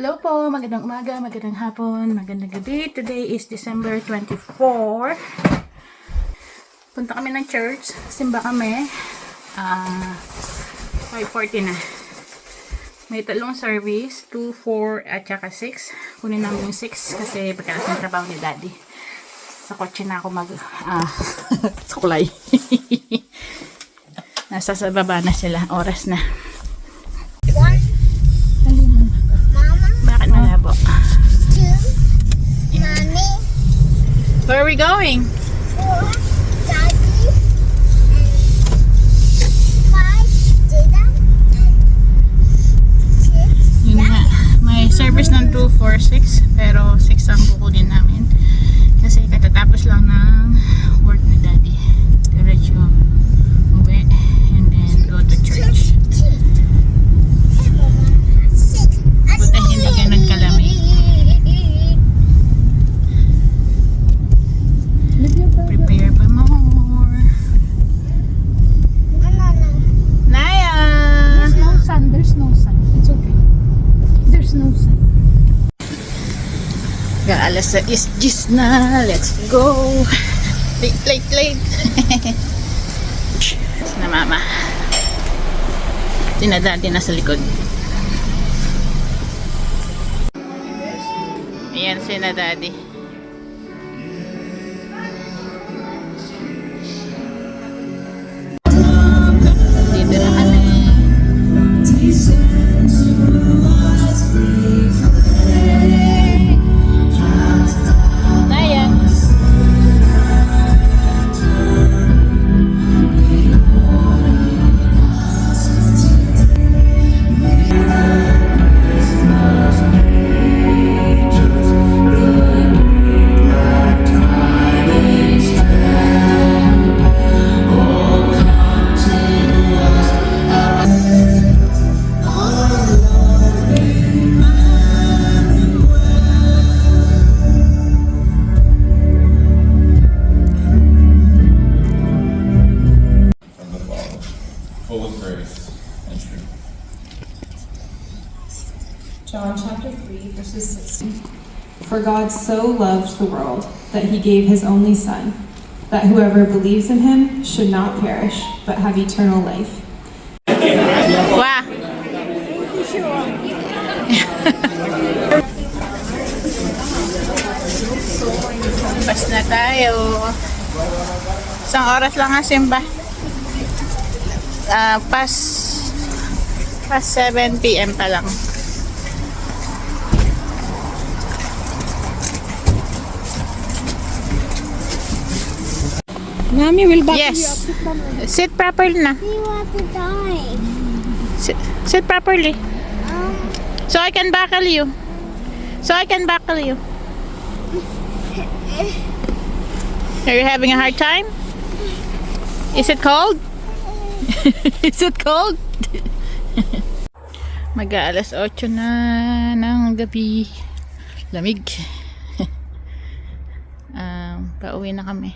Hello po, magandang umaga, magandang hapon, magandang gabi. Today is December 24. Punta kami ng church, simba kami. 5:40 na. May tatlong service, 2, 4, at saka 6. Kunin namin yung 6 kasi pagkakas ng trabaho ni Daddy. Sa kotse na ako sukulay. Nasa sa baba na sila, oras na. Where are we going? Daddy and 5 Dada and 6 Yun nga. May service ng 2, 4, 6 pero 6 ang kukunin namin kasi katatapos lang ng work ni Daddy. Diretso uwi and then go to church. Buti hindi ganun kalamig. Prepare pa more. Naya! There's no sun. It's okay. There's no sun. Alas 6 na. Let's go. Late. Na mama. Dinadati na sa likod. Ayan si na Daddy. Dito na kami. Naya. Full of grace and truth. John chapter 3, verses 16. For God so loved the world that he gave his only Son, that whoever believes in him should not perish, but have eternal life. Wow. Pas na tayo. Isang oras lang nga simba. Past 7 PM pa lang. Mommy will back you up. Yes. Sit properly na. We want to die. Sit properly. So I can buckle you. Are you having a hard time? Is it cold? Is it cold? Mag-aalas 8 na ng gabi. Lamig. Pauwi na kami.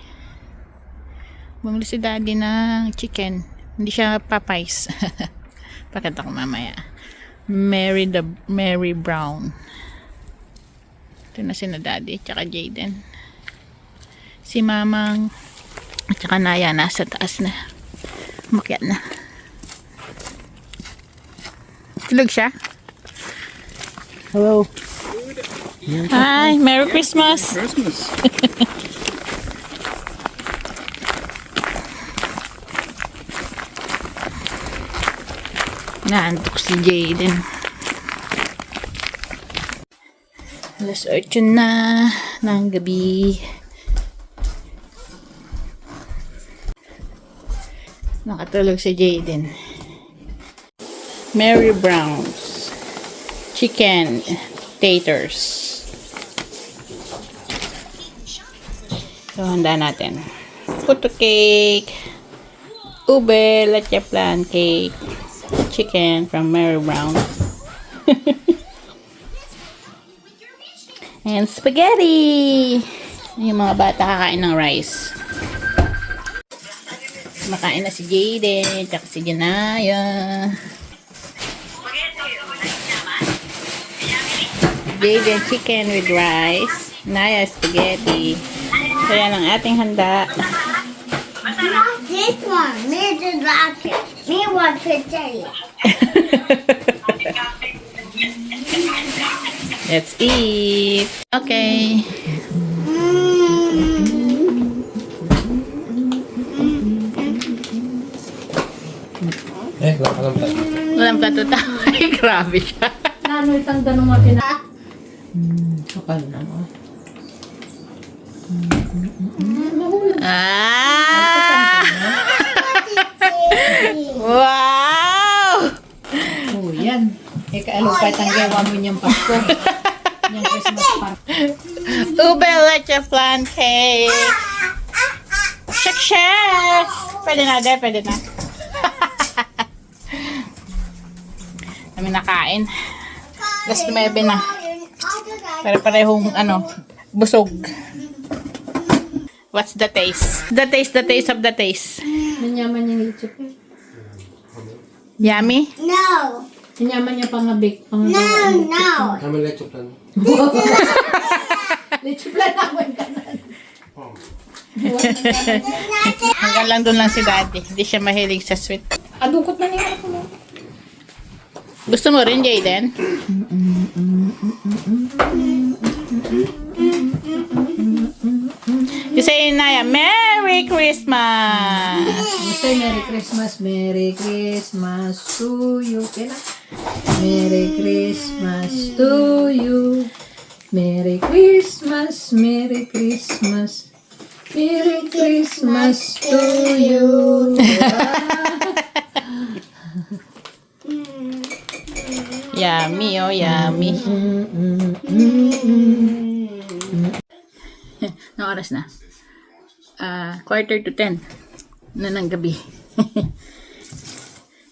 Bumili si Daddy ng chicken. Hindi siya Popeyes. Pakita ko mamaya. Mary Brown. Ito na si na Daddy tsaka Jaden. Si Mamang at tsaka Naya nasa taas na. Umakyat na. Tulog siya? Hello. Hi, Merry Christmas. Naantok si Jaden. Alas 8 na ng gabi. Nakatulog si Jaden. Mary Brown's chicken taters. So, handa natin. Puto cake, ube, leche flan cake, chicken from Mary Brown. And spaghetti. Yung mga bata kakain ng rice. Makain na si Jaden, tsaka si Janaya. Jaden chicken with rice. Naya spaghetti. So yan ang ating handa. Not this one. Me the rocket. Me want to tell you. Let's eat. Okay. Walang katuta. Ay, grabe siya. Nanoy tang ganun nga pina. Kapal na mo. Ah! Wow! Oh, yan. Alupay tang gawa mo niyang Pasko. Yung Christmas party. Ube leche flan cake. Shake, shake. Pwede na, de. Pwede na. Kami nakain. Last 9 na. Pero parehong, busog. What's the taste? The taste of the taste. Nanyaman yung lechip. Yummy? No. Nanyaman niya pangabik. No, no. Kami lecho plan. Lechip lang naman ka na. Hanggang lang doon lang si daddy. Hindi siya mahilig sa sweet. Adukot na niya ako. Gusto mo rin, Jaden? You say, Naya, Merry Christmas! Say Merry Christmas, Merry Christmas to you. Kaya na. Merry Christmas to you. Merry Christmas, Merry Christmas. Merry Christmas to you. Yummy, oh, yummy. Anong oras na? 9:45 na ng gabi.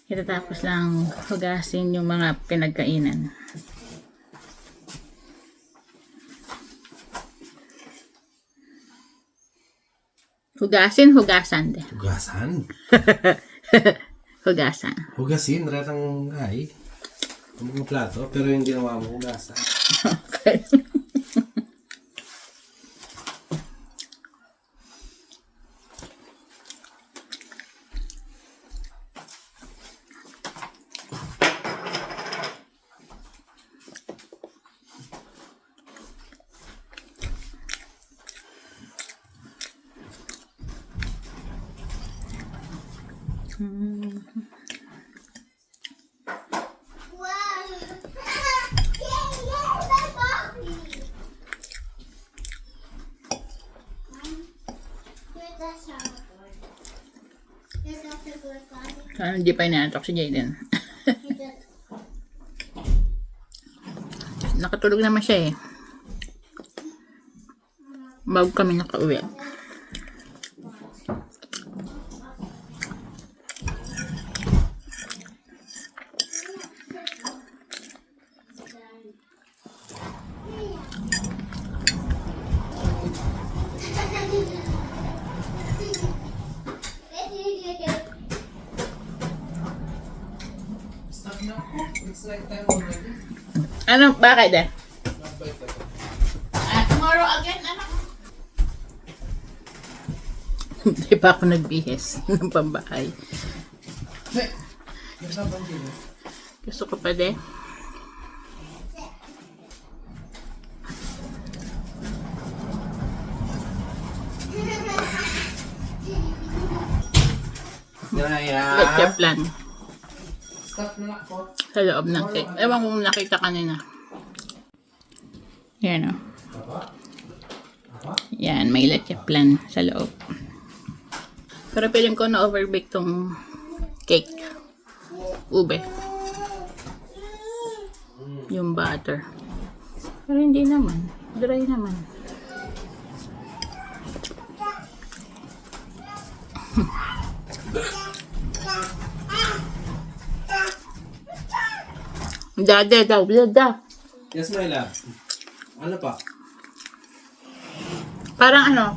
Itatapos lang hugasin yung mga pinagkainan. Hugasan de. Hugasan? Hugasan. Hugasin, ratang ay. Mga plato, pero yung ginawa mo hugasan. Okay. Sana hindi pa inaantok si Jaden. Nakatulog naman siya eh. Bago kami nakauwi. Ano? Bakit eh? Tomorrow again, anak. Hindi pa ako nagbihis ng pambahay. Gusto ko pa de. Leche plan. Sa loob ng cake. Ewan kung nakita kanina. Yan o. Yan, may leche plan sa loob. Pero feeling ko na overbake tong cake. Ube. Yung butter. Pero hindi naman. Dry naman. Dada daw, dada. Yes, my love. Ano pa? Parang ano?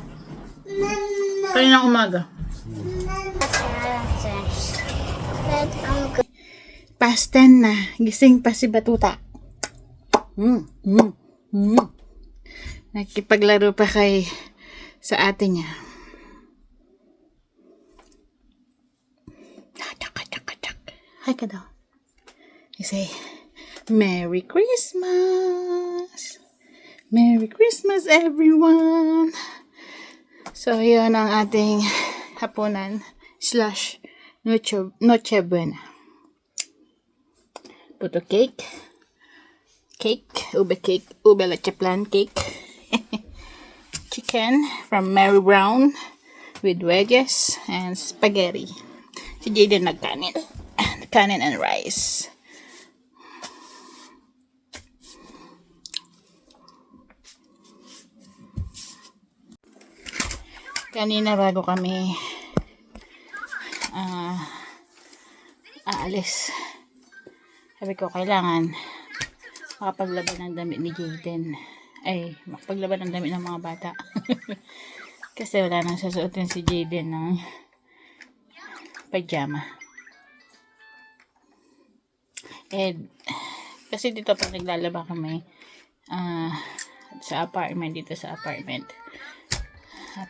Kaninang umaga. Past 10 na. Gising pa si Batuta. Nakikipaglaro pa kay sa ate niya. Hi ka daw. You say, Merry Christmas! Merry Christmas, everyone! So, yun ang ating hapunan / Noche Buena. Puto cake, ube leche plan cake, chicken from Mary Brown with wedges and spaghetti. Si Jaden nagkanin. Kanin and rice. Kanina bago kami aalis, sabi ko kailangan makapaglaban ng damit ni Jaden. Ay, makapaglaban ng damit ng mga bata. Kasi wala nang susuotin si Jaden ng pajama. Kasi dito pag naglalaba kami sa apartment,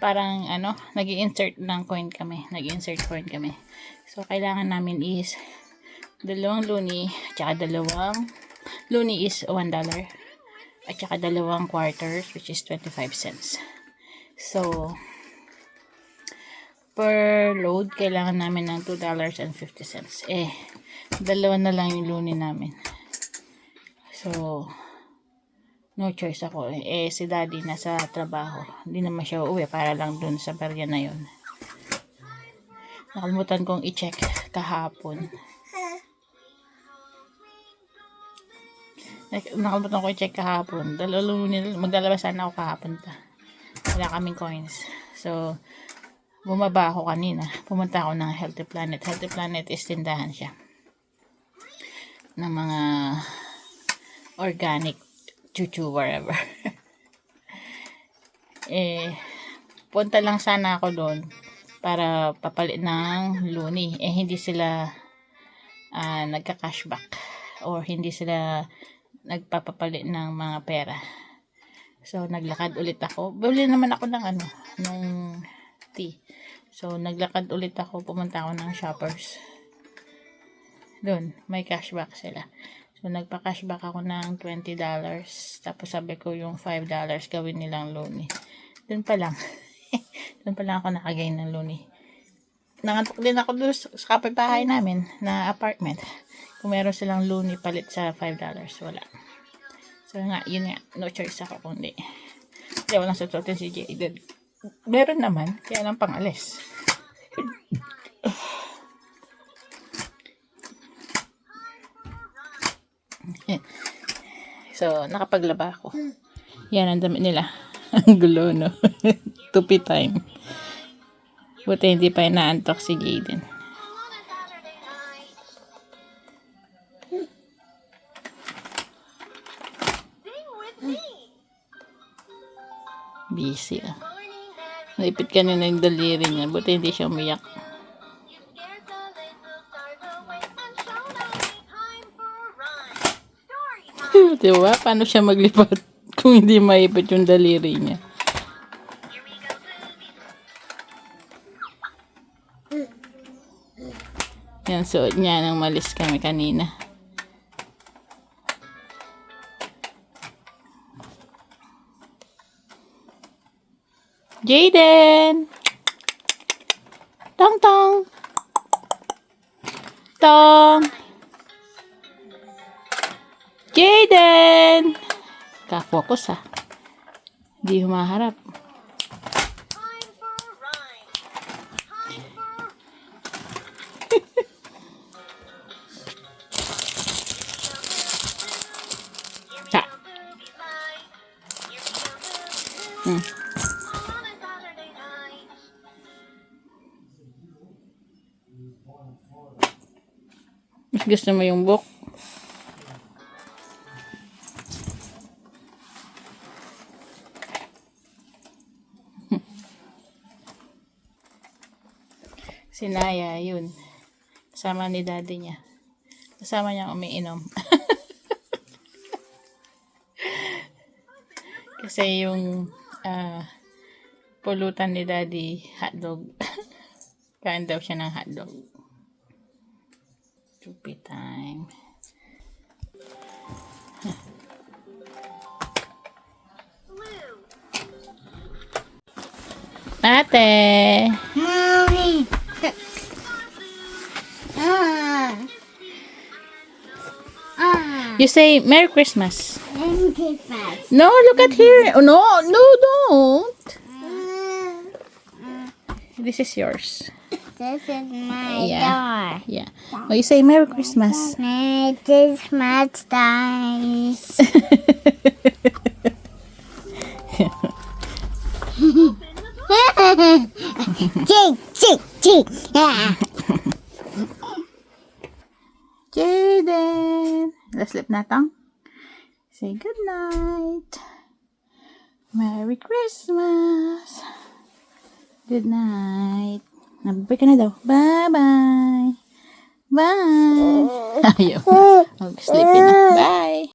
parang nag-i-insert coin kami. So kailangan namin is 2 luni, tsaka 2 luni is $1, at tsaka 2 quarters which is 25 cents. So per load kailangan namin ng $2.50. Dalawa na lang yung luni namin. So, no choice ako. Si daddy nasa trabaho. Hindi naman siya uuwi para lang dun sa barya na yun. Nakalimutan kong i-check kahapon. Dalawang luni. Maglalabas sana ako kahapon pa. Wala kaming coins. So, bumaba ako kanina. Pumunta ako ng Healthy Planet. Healthy Planet is tindahan siya ng mga organic chuchu wherever. Punta lang sana ako doon para papalit ng luni. Hindi sila nagka-cashback or hindi sila nagpapapalit ng mga pera. So naglakad ulit ako. Bili naman ako ng ng tea. So naglakad ulit ako, pumunta ako ng Shoppers. Doon, may cashback sila. So, nagpa-cashback ako ng $20. Tapos, sabi ko yung $5 gawin nilang luni. Doon pa lang. Doon pa lang ako nakagain ng luni. Nangantok din ako doon sa kapitbahay namin na apartment. Kung meron silang luni palit sa $5, wala. So, yun nga. No choice ako kung di. Kaya walang susutin si Jaden. Meron naman, kaya lang pang-alis. So, nakapaglaba ako. Yan, ang damit nila. Ang gulo, no? Tupi time. Buti hindi pa inaantok si Jaden. Busy, ah. Naipit kanina yung daliri niya. Buti hindi siya umiyak. Diba? Paano siya maglipat kung hindi maipit yung daliri niya? Yan, suot niya nang malis kami kanina. Jaden! Tong tong! Tong! Jaden! Ka-focus ha. Hindi humaharap. Ha. Mas gusto mo yung book? Si Naya, yun. Kasama ni daddy niya. Kasama niya umiinom. Kasi yung pulutan ni Daddy, hotdog. Kain daw siya ng hotdog. Chupi time. Ate! Mommy. You say Merry Christmas. Empty fast. No, look at here. Oh, no, don't. This is yours. This is my Yeah. Yeah. Oh, you say Merry Christmas. door. Merry Christmas, guys. Chick. Jaden. Let's sleep na tong. Say good night. Merry Christmas. Good night. Nababay ka na daw. Bye-bye. Bye. Ayaw. Mag-sleepy na. Bye.